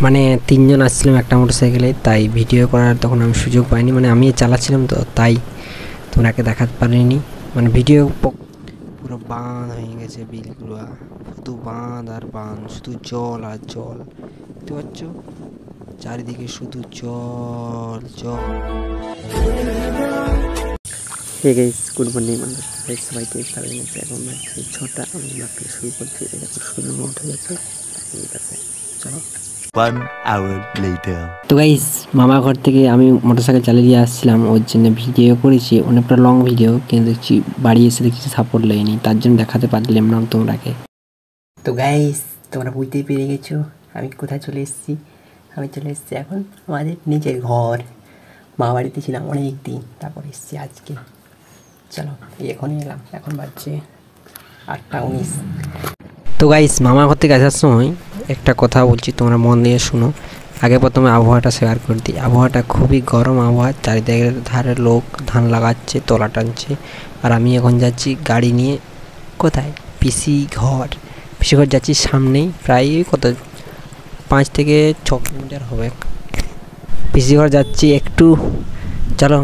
মানে তিনজন আসছিলাম একটা মোটরসাইকেলে, তাই ভিডিও করার তখন আমি সুযোগ পাইনি। মানে আমি চালাচ্ছিলাম তো, তাই তোমরাকে দেখাতে পারিনি। মানে ভিডিও পুরো বাঁধ হয়ে গেছে, বিলগুলো শুধু বাঁধ আর বাঁধ, শুধু জল আর জল। দেখতে পাচ্ছ চারিদিকে শুধু জল জল। হে গাইস, গুড মর্নিং সবাইকে। সাড়ে গেছে এখন হচ্ছে 6টা। আমি ব্লগটা শুরু করছি। এরকম শুরু উঠে গেছে, ঠিক আছে চলো। 1 hour later. তো গাইস, মামা ঘর থেকে আমি মোটরসাইকেল চালিয়ে দিয়ে আসছিলাম, ওর জন্য ভিডিও করেছি, অনেকটা লং ভিডিও, কিন্তু দেখছি বাড়ি এসে দেখছি সাপোর্ট লাগেনি, তার জন্য দেখাতে পারলাম না তোমরাকে। তো গাইস, তোমরা বুঝতেই পেরে গেছো আমি কোথায় চলে এসেছি। আমি চলে এসেছি এখন আমাদের নিজের ঘর। মা বাড়িতে ছিলাম অনেক দিন, তারপর এসেছি আজকে। চলো এখনই এলাম, এখন বাজছে 8টা 19। তো গাইস, মামা ঘর থেকে আসার সময় একটা কথা বলছি, তোমরা মন দিয়ে শুনো। আগে প্রথমে আবহাওয়াটা শেয়ার করে দিই। আবহাওয়াটা খুবই গরম আবহাওয়া, চারিদিকের ধারে লোক ধান লাগাচ্ছে, তলা টানছে। আর আমি এখন যাচ্ছি গাড়ি নিয়ে কোথায়, পিসি ঘর যাচ্ছি। সামনেই প্রায় কত 5 থেকে 6 কিলোমিটার হবে পিসি ঘর যাচ্ছি একটু। চলো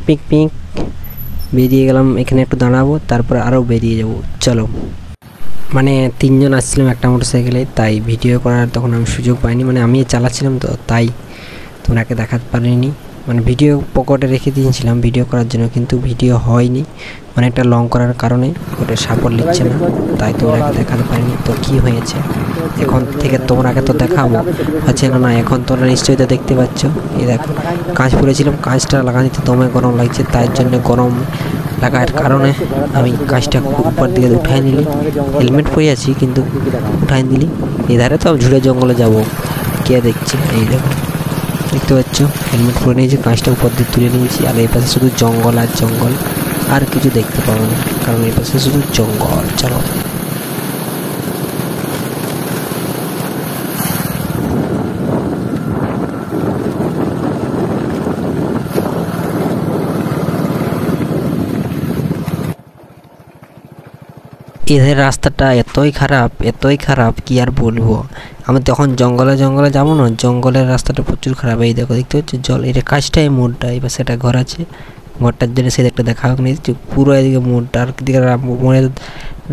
পিক পিক বেরিয়ে গেলাম, এখানে একটু দাঁড়াবো, তারপর আরও বেরিয়ে যাব। চলো। মানে তিনজন আসছিলাম একটা মোটরসাইকেলে, তাই ভিডিও করার তখন আমি সুযোগ পাইনি। মানে আমি চালাচ্ছিলাম তো, তাই তোমরাকে দেখাতে পারিনি। মানে ভিডিও পকেটে রেখে দিয়েছিলাম ভিডিও করার জন্য, কিন্তু ভিডিও হয়নি অনেকটা লং করার কারণে, ওটা সাপোর্ট নিচ্ছে না, তাই তোমরাকে দেখাতে পারিনি। তো কি হয়েছে এখন থেকে তোমরাকে তো দেখাবো, হচ্ছে না। এখন তোমরা নিশ্চয়ই তো দেখতে পাচ্ছ, এই দেখো কাঁচ পড়েছিলাম, কাঁচটা লাগাতে দমে গরম লাগছে, তাই জন্য গরম লাগার কারণে আমি কাঁচটা উপর দিকে উঠাই নিলি। হেলমেট পরে আছি কিন্তু উঠাই দিলি। এধারে তো ঝুড়ে জঙ্গলে যাব, কে দেখছে। এই দেখো দেখতে পাচ্ছ, হেলমেট পরে নিয়েছি, কাঁচটা উপর দিয়ে তুলে নিয়েছি। আর এই পাশে শুধু জঙ্গল আর জঙ্গল, আর কিছু দেখতে পাবো না, কারণ এই পাশে শুধু জঙ্গল। চলো। এদের রাস্তাটা এতই খারাপ কি আর বলবো। আমি তখন জঙ্গলে যাবো না, জঙ্গলের রাস্তাটা প্রচুর খারাপ। এই দেখো দেখতে পাচ্ছ জল, এটা কাজটাই মোড়টা, এবার সেটা ঘর আছে, ঘরটার জন্য সেই একটা দেখা হোক নিয়েছি পুরো এদিকে মোড়টা, আর দিকে মোড়ের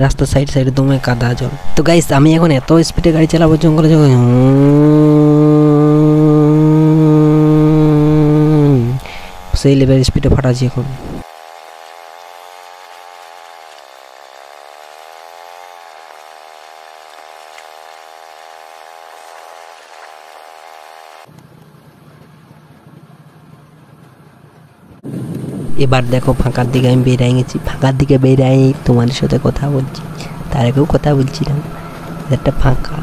রাস্তার সাইডে দমে কাদা জল। তো গাইস, আমি এখন এত স্পিডে গাড়ি চালাবো জঙ্গলে যখন, সেই লেভেল স্পিডে ফাটাচ্ছি এখন। এবার দেখো ফাঁকার দিকে আমি বেরিয়ে গেছি, ফাঁকার দিকে বেরিয়ে তোমাদের সাথে কথা বলছি, তার আগেও কথা বলছিলাম। একটা ফাঁকা,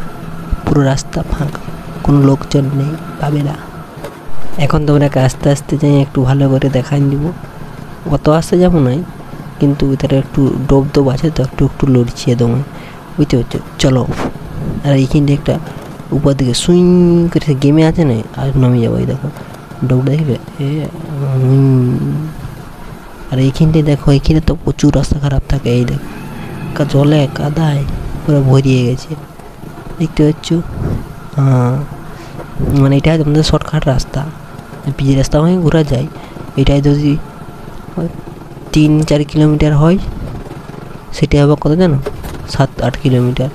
পুরো রাস্তা ফাঁকা, কোনো লোকজন নেই, পাবে না। এখন তোমরাকে আস্তে আস্তে যাই একটু ভালো করে দেখাই দিব। অত আসতে যাবো নাই, কিন্তু ভিতরে একটু ডোব আছে তো, একটু লড়ছিয়ে তোমায়, বুঝতে পারছো। চলো। আর এইখানটা একটা উপর দিকে সুইং করে গেমে আছে না, আর নামে যাবো। এই দেখো ডোবটা দেখবে, আর এইখানটায় দেখো, এইখানে তো প্রচুর রাস্তা খারাপ থাকে। এই দেখো জলে কাদায় পুরো ভরিয়ে গেছে, দেখতে পাচ্ছ। মানে এটাই আমাদের শর্টকাট রাস্তা, পিজি রাস্তা হয়ে ঘোরা যায়। এটাই যদি 3-4 কিলোমিটার হয়, সেটা হবে কত জানো, 7-8 কিলোমিটার।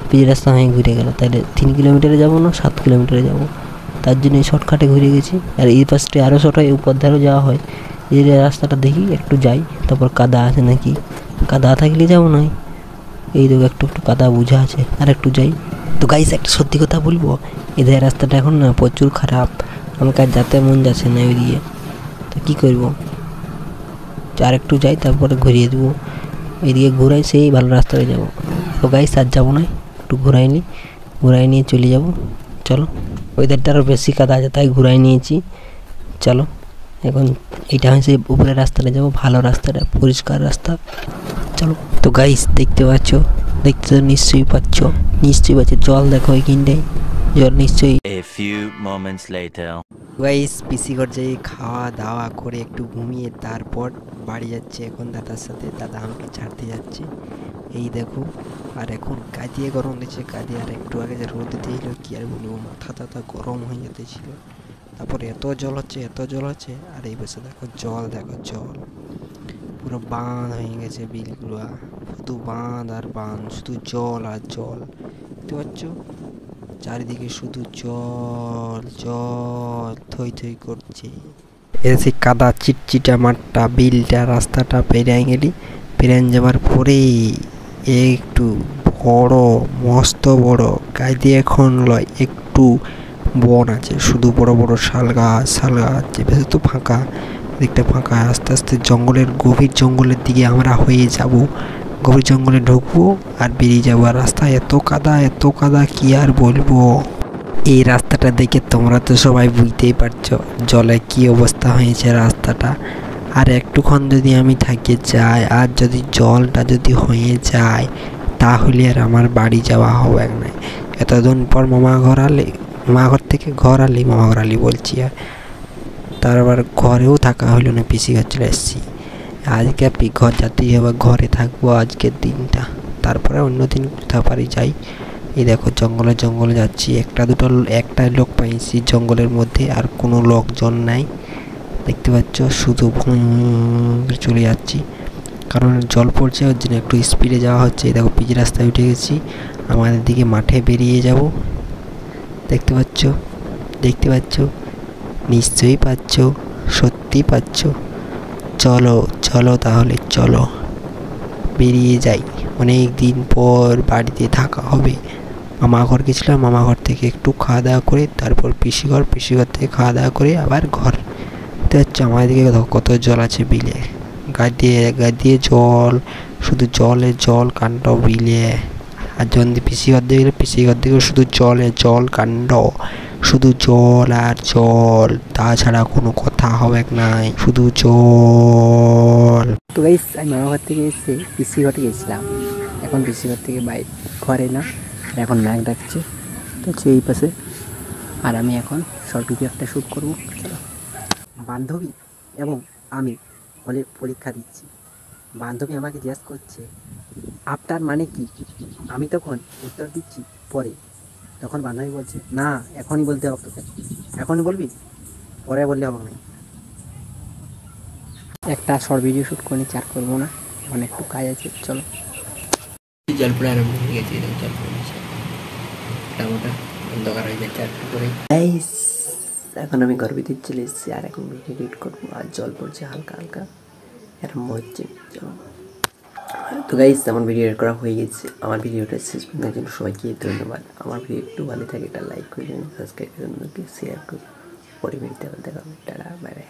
পিজি রাস্তা হয়ে ঘুরে গেল, তাহলে 3 কিলোমিটারে যাবো না, 7 কিলোমিটারে যাবো। তার জন্য এই শর্টকাটে ঘুরে গেছি। আর এই পাশটা আরও শর্ট হয়, উপর ধারেও যাওয়া হয়। এই রাস্তাটা দেখি একটু যাই, তারপর কাদা আছে নাকি, কাদা থাকলে যাবো না। এই দেখো একটু কাদা বুঝা আছে, আর একটু যাই। তো গাইস, একটা সত্যি কথা বলবো, এদের রাস্তাটা এখন না প্রচুর খারাপ, আমাকে আর যেতে মন যাচ্ছে না ওই দিয়ে। তো কী করবো, আর একটু যাই, তারপরে ঘুরিয়ে দেবো। এইদিকে ঘুরাই, সেই ভালো রাস্তায় যাবো। তো গাইস, আর যাবো না, একটু ঘুরাই নিয়ে চলে যাব। চলো। ওইদেরটা আরও বেশি কাদা আছে, তাই ঘুরাই নিয়েছি। চলো, এখন এটা হচ্ছে উপরের রাস্তাটা যাবো, ভালো রাস্তাটা, পরিষ্কার রাস্তা। চলো। তো গাইস, দেখতে পাচ্ছ, দেখতে তো নিশ্চয়ই পাচ্ছ, জল দেখো এইখানটায়, জল নিশ্চয়ই। A few moments later. Guys, পিসি ঘর যাই, খাওয়া দাওয়া করে একটু ঘুমিয়ে তারপর বাড়ি যাচ্ছে এখন দাদার সাথে। দাদা আমাকে ছাড়তে যাচ্ছে, এই দেখো। আর এখন কাজিয়ে গরম দিচ্ছে, কাজিয়ে আর একটু আগে যে রোদ দিয়েছিল কি আর বলবো, মাথা টাথা গরম হয়ে যেতেছিল। তারপরে এত জল হচ্ছে, এত জল হচ্ছে। আর এই পাশে দেখো জল, দেখো জল পুরো বাঁধ হয়ে গেছে বিলগুলো, শুধু বাঁধ আর বাঁধ, শুধু জল আর জল। দেখতে পাচ্ছ চারিদিকে শুধু জল জল, থই থই করছে। এসে কাদা চিটচিটা মাঠটা, বিলটা, রাস্তাটা পেরিয়ে গেলি, পেরিয়ে যাবার পরেই একটু বড়, মস্ত বড় গায়ে এখন লয় একটু বন আছে, শুধু বড় বড় শাল গাছ যে বেশ তো ফাঁকা, দিকটা ফাঁকা। আস্তে আস্তে জঙ্গলের, গভীর জঙ্গলের দিকে আমরা হয়ে যাব, গভীর জঙ্গলে ঢুকবো আর বেরিয়ে যাবো। আর রাস্তায় এত কাদা কি আর বলবো। এই রাস্তাটা দেখে তোমরা তো সবাই বুঝতেই পারছো জলে কি অবস্থা হয়েছে রাস্তাটা। আর একটুক্ষণ যদি আমি থাকি যাই, আর যদি জলটা যদি হয়ে যায়, তাহলে আর আমার বাড়ি যাওয়া হবে না। এতদিন পর মামা ঘর থেকে ঘর আলি বলছি। আর তারপর ঘরেও থাকা হইলো না, পিসি ঘর চলে এসেছি। আজকে ঘর যেতেই হবে, ঘরে থাকবো আজকের দিনটা, তারপরে অন্য দিন কোথাও পারি যাই। এই দেখো জঙ্গলে যাচ্ছি, একটা লোক পাইছি জঙ্গলের মধ্যে, আর কোনো লোকজন নাই। দেখতে পাচ্ছ শুধু চলে যাচ্ছি, কারণ জল পড়ছে, ওর জন্য একটু স্পিডে যাওয়া হচ্ছে। এই দেখো পিচ রাস্তায় উঠে গেছি, আমাদের দিকে মাঠে বেরিয়ে যাব। দেখতে পাচ্ছ, নিশ্চয়ই পাচ্ছ, সত্যি পাচ্ছ। চলো তাহলে, চলো বেরিয়ে যাই। অনেক দিন পর বাড়িতে থাকা হবে। মামা ঘর গেছিলাম, মামা ঘর থেকে একটু খাওয়া দাওয়া করে তারপর পিসি ঘর থেকে খাওয়া দাওয়া করে আবার ঘর। দেখতে পাচ্ছ আমাদের দিকে কত জল আছে বিলে, গা দিয়ে জল, শুধু জল কাণ্ড বিলে। আর যখন পিসি ঘর দিয়ে গেলে, পিসি ঘর দিকেও শুধু জল কাণ্ড, শুধু জল আর জল, তাছাড়া কোনো কথা হবে নাই, শুধু জল। তো গাইস আমি মামা ঘর থেকে এসে পিসি ঘরে গেছিলাম, এখন পিসি ঘর থেকে ঘরে এলাম। আর এখন ম্যাগ ডাকছে, তো এই পাশে। আর আমি এখন শর্ট ভিডিও একটা শ্যুট করবো। চলো। বান্ধবী এবং আমি হলে পরীক্ষা দিচ্ছি। বান্ধবী আমাকে জিজ্ঞাসা করছে আফটার মানে কি, আমি তখন উত্তর দিচ্ছি পরে। তখন বান্ধবী বলছে না এখনই বলতে হবে তোকে। এখনই বলবি, পরে বললে হবে না। একটা শর্ট ভিডিও শ্যুট করে নিচ্ছি, আর করবো না, এখন একটু কাজ আছে। চলো। জল পড়া আরম্ভ হয়ে গেছে, জল পড়েছে, মোটামোটা অন্ধকার হয়ে যাচ্ছে আর একটু করে। এখন আমি ঘর ভিতরে চলে এসেছি, আর এখন ভিডিও এডিট করবো। আর জল পড়ছে হালকা হালকা, এরকম হচ্ছে। চলো। তো গাইস আমার ভিডিও এডিট করা হয়ে গেছে। আমার ভিডিওটা শেষ পর্যন্ত জন্য সবাইকে ধন্যবাদ। আমার ভিডিও একটু ভালো থাকে, এটা লাইক করে দেবেন, সাবস্ক্রাইব করে দেবেন, শেয়ার করুন। পরে ভিডিওতে আবার দেখা হবে। Tata, bye bye.